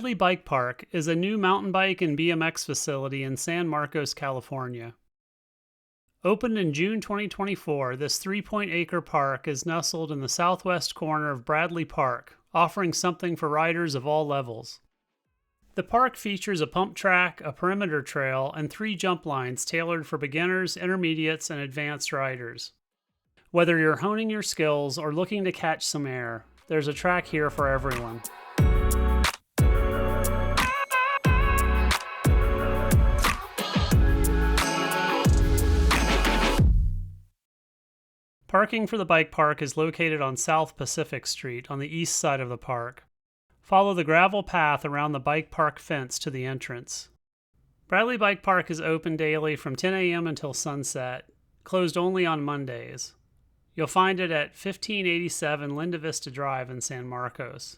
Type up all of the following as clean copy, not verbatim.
Bradley Bike Park is a new mountain bike and BMX facility in San Marcos, California. Opened in June 2024, this 3-acre park is nestled in the southwest corner of Bradley Park, offering something for riders of all levels. The park features a pump track, a perimeter trail, and 3 jump lines tailored for beginners, intermediates, and advanced riders. Whether you're honing your skills or looking to catch some air, there's a track here for everyone. Parking for the bike park is located on South Pacific Street on the east side of the park. Follow the gravel path around the bike park fence to the entrance. Bradley Bike Park is open daily from 10 a.m. until sunset, closed only on Mondays. You'll find it at 1587 Linda Vista Drive in San Marcos.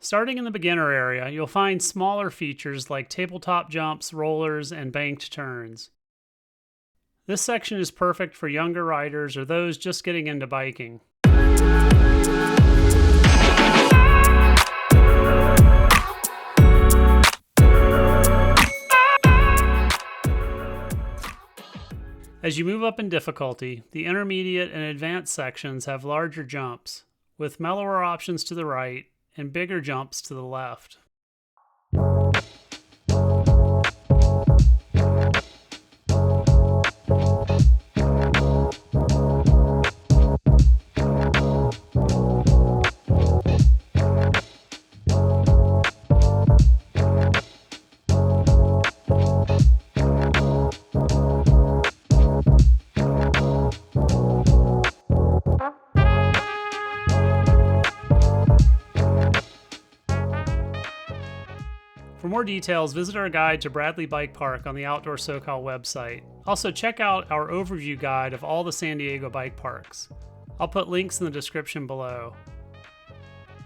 Starting in the beginner area, you'll find smaller features like tabletop jumps, rollers, and banked turns. This section is perfect for younger riders or those just getting into biking. As you move up in difficulty, the intermediate and advanced sections have larger jumps, with mellower options to the right and bigger jumps to the left. For more details, visit our guide to Bradley Bike Park on the Outdoor SoCal website. Also, check out our overview guide of all the San Diego bike parks. I'll put links in the description below.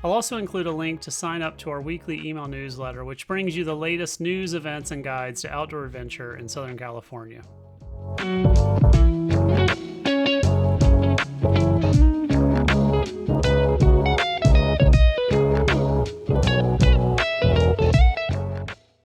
I'll also include a link to sign up to our weekly email newsletter, which brings you the latest news, events, and guides to outdoor adventure in Southern California.